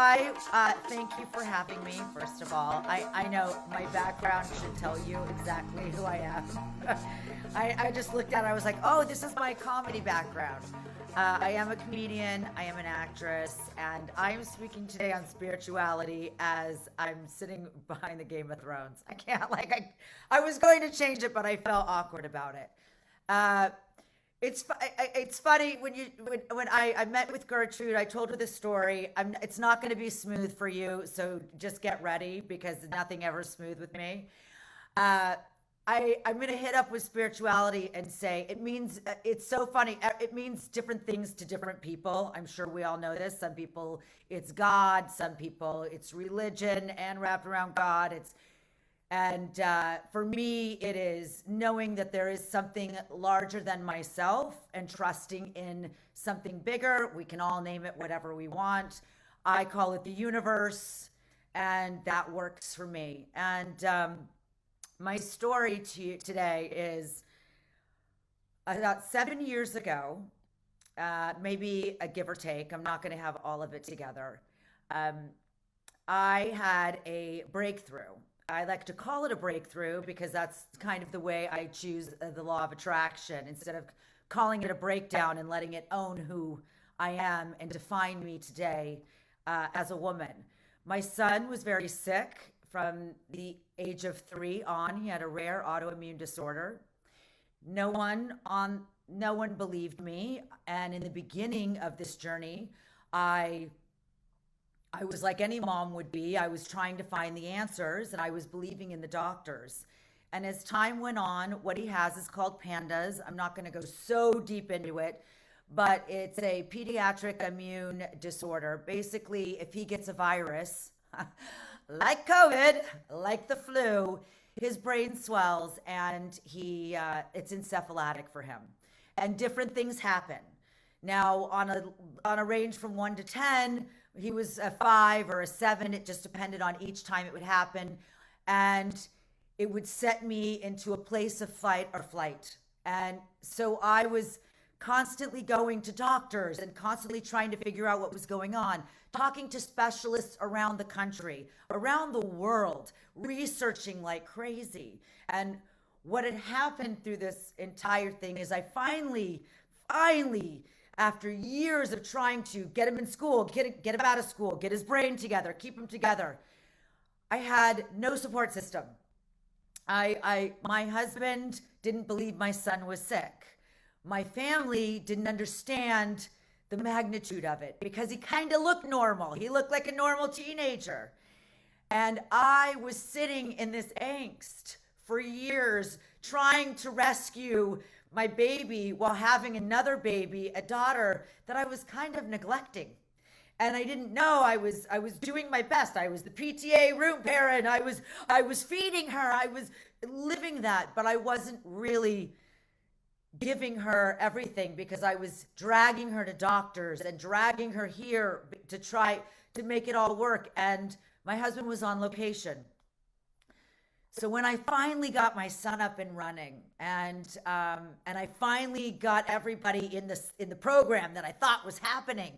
Thank you for having me, first of all. I know my background should tell you exactly who I am. I just looked at it, I was like, oh, this is my comedy background. I am a comedian, I am an actress, and I am speaking today on spirituality as I'm sitting behind the Game of Thrones. I can't, I was going to change it, but I felt awkward about it. Uh, it's funny when I met with Gertrude. I told her the story. It's not going to be smooth for you, so just get ready because nothing ever is smooth with me. Uh, I'm going to hit up with spirituality and say it means it's so funny. It means different things to different people. I'm sure we all know this. Some people it's God. Some people it's religion and wrapped around God. For me, it is knowing that there is something larger than myself and trusting in something bigger. We can all name it whatever we want. I call it the universe, and that works for me. My story to you today is about 7 years ago, maybe a give or take. I'm not going to have all of it together. Um, I had a breakthrough. I like to call it a breakthrough because that's kind of the way I choose the law of attraction instead of calling it a breakdown and letting it own who I am and define me today as a woman. My son was very sick from the age of 3 on. He had a rare autoimmune disorder. No one believed me. And in the beginning of this journey, I was like any mom would be. I was trying to find the answers and I was believing in the doctors. And as time went on, what he has is called pandas. I'm not going to go so deep into it, but it's a pediatric immune disorder. Basically, if he gets a virus, like COVID, like the flu, his brain swells and it's encephalitic for him. And different things happen. Now, on a range from 1 to 10, he was a 5 or a 7. It just depended on each time it would happen. And it would set me into a place of fight or flight. And so I was constantly going to doctors and constantly trying to figure out what was going on, talking to specialists around the country, around the world, researching like crazy. And what had happened through this entire thing is I finally, after years of trying to get him in school, get him out of school, get his brain together, keep him together, I had no support system. My husband didn't believe my son was sick. My family didn't understand the magnitude of it because he kind of looked normal. He looked like a normal teenager. And I was sitting in this angst for years trying to rescue my baby while having another baby, a daughter that I was kind of neglecting. And I didn't know I was doing my best. I was the PTA room parent. I was feeding her. I was living that, but I wasn't really giving her everything because I was dragging her to doctors and dragging her here to try to make it all work. And my husband was on location. So when I finally got my son up and running, and I finally got everybody in the program that I thought was happening,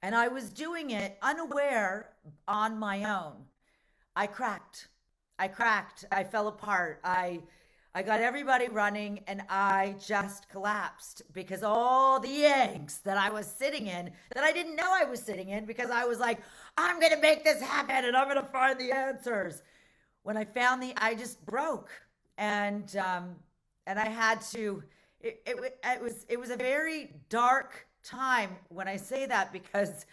and I was doing it unaware on my own, I cracked. I fell apart. I got everybody running, and I just collapsed because all the angst that I was sitting in, that I didn't know I was sitting in, because I was like, I'm gonna make this happen, and I'm gonna find the answers. When I found I just broke, and I had to. It was a very dark time when I say that because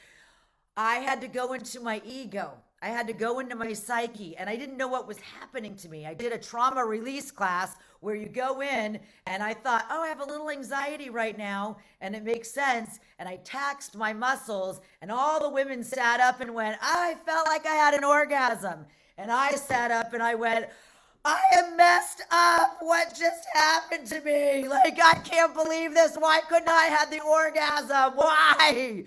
I had to go into my ego. I had to go into my psyche, and I didn't know what was happening to me. I did a trauma release class where you go in, and I thought, oh, I have a little anxiety right now, and it makes sense. And I taxed my muscles, and all the women sat up and went, I felt like I had an orgasm. And I sat up and I went, I am messed up. What just happened to me? Like, I can't believe this. Why couldn't I have the orgasm? Why?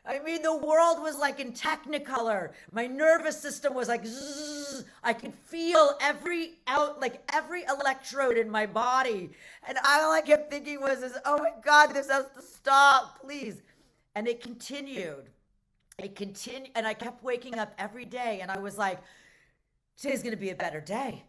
I mean, the world was like in technicolor. My nervous system was like, zzz. I could feel every electrode in my body. And all I kept thinking was, oh my God, this has to stop, please. And it continued. I continued, and I kept waking up every day, and I was like, today's going to be a better day.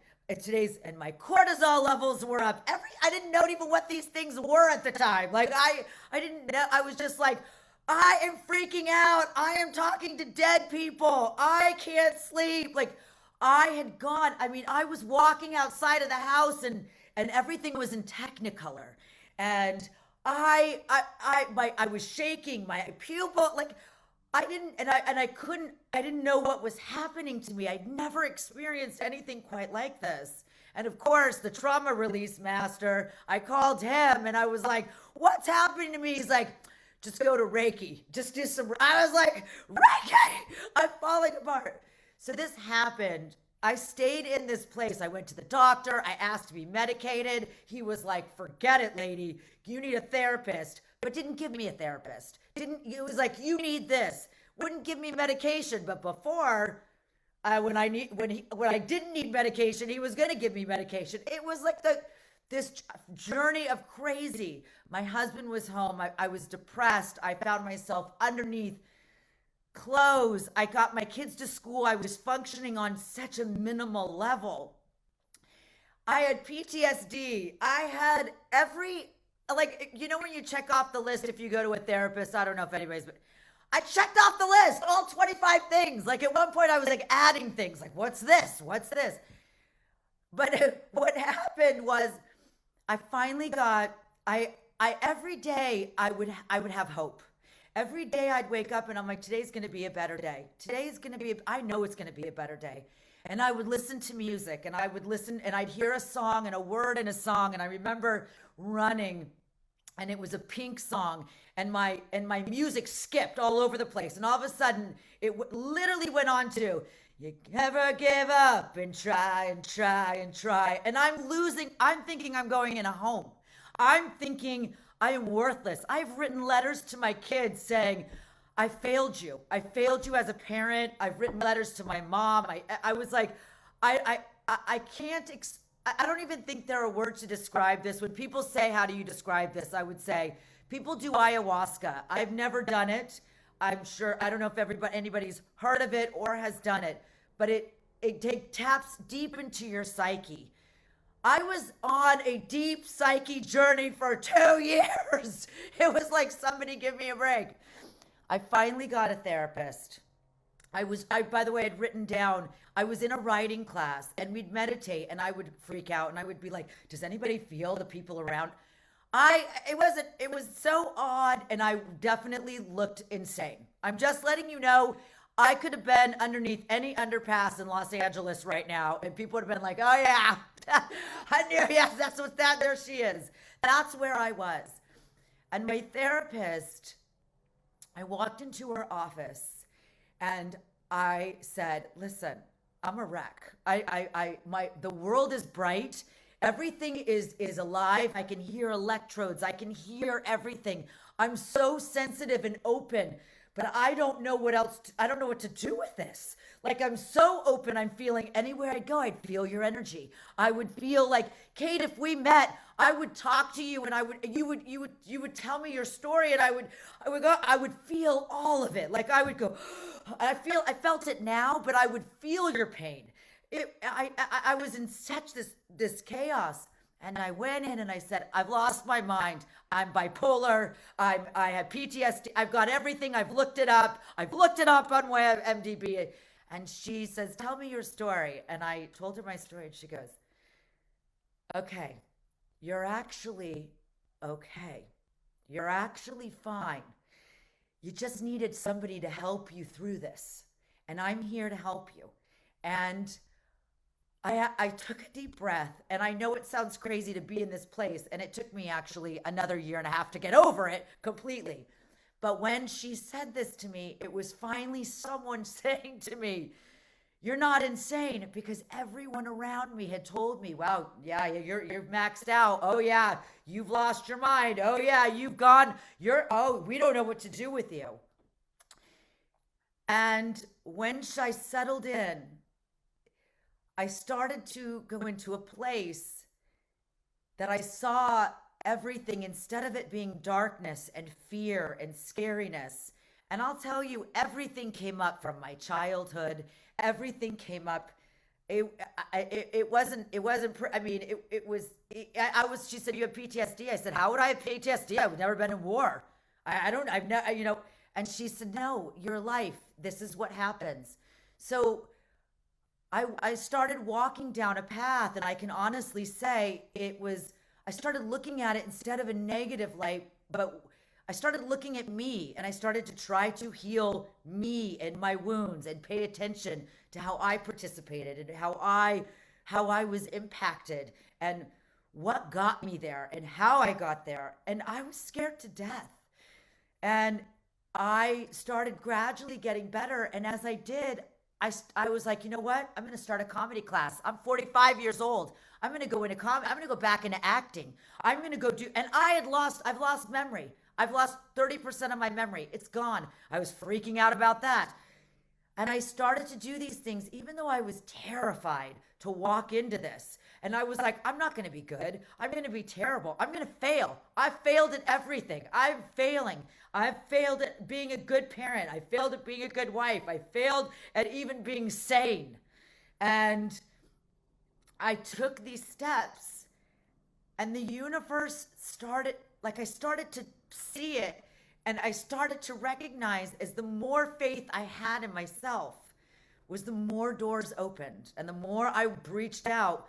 And my cortisol levels were up. I didn't know even what these things were at the time. Like I didn't know. I was just like, I am freaking out. I am talking to dead people. I can't sleep. Like I had gone. I mean, I was walking outside of the house, and everything was in Technicolor, and I was shaking. My pupil, like I didn't know what was happening to me. I'd never experienced anything quite like this. And of course, the trauma release master, I called him and I was like, what's happening to me? He's like, just go to Reiki. Just do some, I was like, Reiki, I'm falling apart. So this happened. I stayed in this place. I went to the doctor. I asked to be medicated. He was like, forget it, lady. You need a therapist, but didn't give me a therapist. It was like, you need this. Wouldn't give me medication. But before, when I didn't need medication, he was going to give me medication. It was like this journey of crazy. My husband was home. I was depressed. I found myself underneath clothes. I got my kids to school. I was functioning on such a minimal level. I had PTSD. I had like, you know, when you check off the list, if you go to a therapist, I don't know if anybody's, but I checked off the list, all 25 things. Like at one point I was like adding things like, what's this? What's this? But what happened was I finally got, every day I would have hope. Every day I'd wake up and I'm like, today's going to be a better day. I know it's going to be a better day. And I would listen to music and I would listen and I'd hear a song and a word in a song. And I remember running and it was a Pink song and my music skipped all over the place. And all of a sudden it literally went on to, you never give up and try and try and try. And I'm thinking I'm going in a home. I'm thinking I am worthless. I've written letters to my kids saying, I failed you. I failed you as a parent. I've written letters to my mom. I was like, I don't even think there are words to describe this. When people say, how do you describe this? I would say, people do ayahuasca. I've never done it. I'm sure, I don't know if anybody's heard of it or has done it, but it taps deep into your psyche. I was on a deep psyche journey for 2 years. It was like, somebody give me a break. I finally got a therapist. By the way, I'd written down, I was in a writing class and we'd meditate and I would freak out and I would be like, does anybody feel the people around? It was so odd and I definitely looked insane. I'm just letting you know, I could have been underneath any underpass in Los Angeles right now and people would have been like, oh yeah, I knew, yes, there she is. That's where I was. And my therapist, I walked into her office and I said, listen, I'm a wreck. The world is bright. Everything is alive. I can hear electrodes. I can hear everything. I'm so sensitive and open, but I don't know I don't know what to do with this. Like, I'm so open. I'm feeling anywhere I go, I'd feel your energy. I would feel like, Kate, if we met, I would talk to you and you would tell me your story and I would feel all of it. Like I would go, I felt it now, but I would feel your pain. I was in such this chaos. And I went in and I said, I've lost my mind. I'm bipolar. I have PTSD. I've got everything. I've looked it up. on MDB. And she says, tell me your story. And I told her my story and she goes, okay, you're actually okay. You're actually fine. You just needed somebody to help you through this. And I'm here to help you. And I took a deep breath, and I know it sounds crazy to be in this place, and it took me actually another 1.5 years to get over it completely. But when she said this to me, it was finally someone saying to me, you're not insane, because everyone around me had told me, wow, yeah, you're maxed out. Oh yeah, you've lost your mind. Oh yeah, you've gone, we don't know what to do with you. And when I settled in, I started to go into a place that I saw everything, instead of it being darkness and fear and scariness And I'll tell you, everything came up from my childhood. Everything came up. It wasn't, she said, you have PTSD. I said, how would I have PTSD? I've never been in war. I've never, and she said, no, your life, this is what happens. So I started walking down a path, and I can honestly say I started looking at it instead of a negative light, but I started looking at me, and I started to try to heal me and my wounds and pay attention to how I participated and how I was impacted and what got me there and how I got there. And I was scared to death. And I started gradually getting better. And as I did, I was like, you know what? I'm going to start a comedy class. I'm 45 years old. I'm going to go into comedy. I'm going to go back into acting. I'm going to go and I've lost memory. I've lost 30% of my memory. It's gone. I was freaking out about that. And I started to do these things, even though I was terrified to walk into this. And I was like, I'm not going to be good. I'm going to be terrible. I'm going to fail. I failed at everything. I'm failing. I've failed at being a good parent. I failed at being a good wife. I failed at even being sane. And I took these steps, and the universe started, I started to see it, and I started to recognize, as the more faith I had in myself, was the more doors opened. And the more I reached out,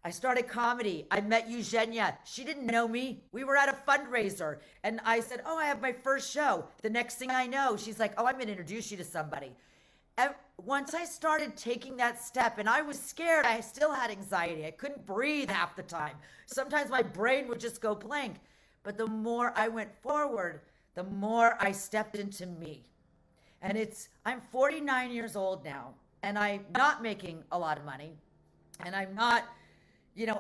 I started comedy. I met Eugenia. She didn't know me. We were at a fundraiser, and I said, oh, I have my first show. The next thing I know, she's like, oh, I'm going to introduce you to somebody. And once I started taking that step, and I was scared, I still had anxiety. I couldn't breathe half the time. Sometimes my brain would just go blank. But the more I went forward, the more I stepped into me. And I'm 49 years old now, and I'm not making a lot of money, and I'm not,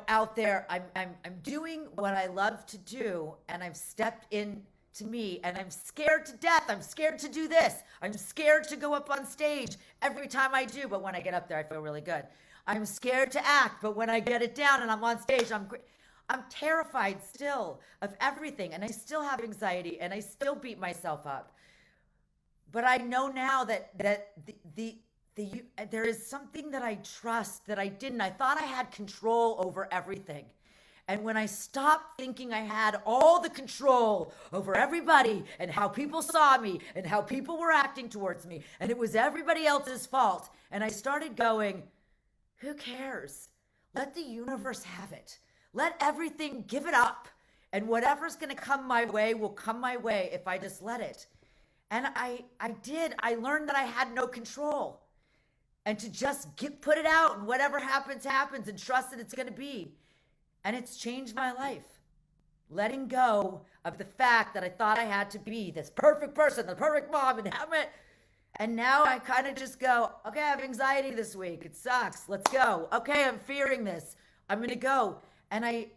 out there. I'm doing what I love to do, and I've stepped into me, and I'm scared to death. I'm scared to do this. I'm scared to go up on stage every time I do, but when I get up there, I feel really good. I'm scared to act, but when I get it down and I'm on stage, I'm terrified still of everything, and I still have anxiety, and I still beat myself up. But I know now that there is something that I trust that I didn't. I thought I had control over everything. And when I stopped thinking I had all the control over everybody and how people saw me and how people were acting towards me, and it was everybody else's fault, and I started going, who cares? Let the universe have it. Let everything, give it up. And whatever's going to come my way will come my way if I just let it. And I did. I learned that I had no control. And to just put it out, and whatever happens, happens, and trust that it's going to be. And it's changed my life. Letting go of the fact that I thought I had to be this perfect person, the perfect mom, and now I kind of just go, okay, I have anxiety this week. It sucks. Let's go. Okay, I'm fearing this. I'm going to go. And I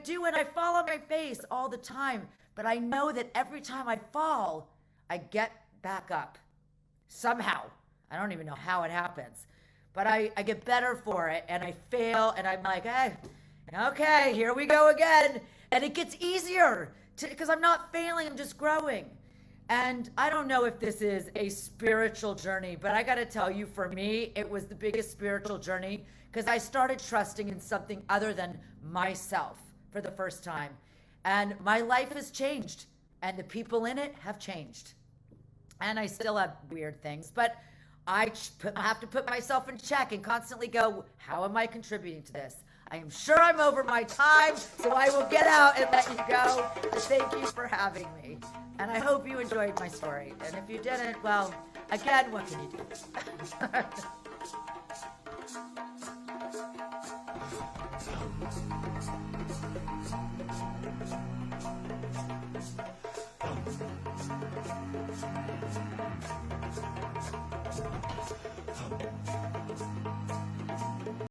do, and I fall on my face all the time. But I know that every time I fall, I get back up. Somehow. I don't even know how it happens. But I get better for it, and I fail, and I'm like, hey, okay, here we go again. And it gets easier because I'm not failing, I'm just growing. And I don't know if this is a spiritual journey, but I got to tell you, for me, it was the biggest spiritual journey because I started trusting in something other than myself for the first time. And my life has changed, and the people in it have changed. And I still have weird things, but I have to put myself in check and constantly go, how am I contributing to this? I am sure I'm over my time, so I will get out and let you go. Thank you for having me. And I hope you enjoyed my story. And if you didn't, well, again, what can you do?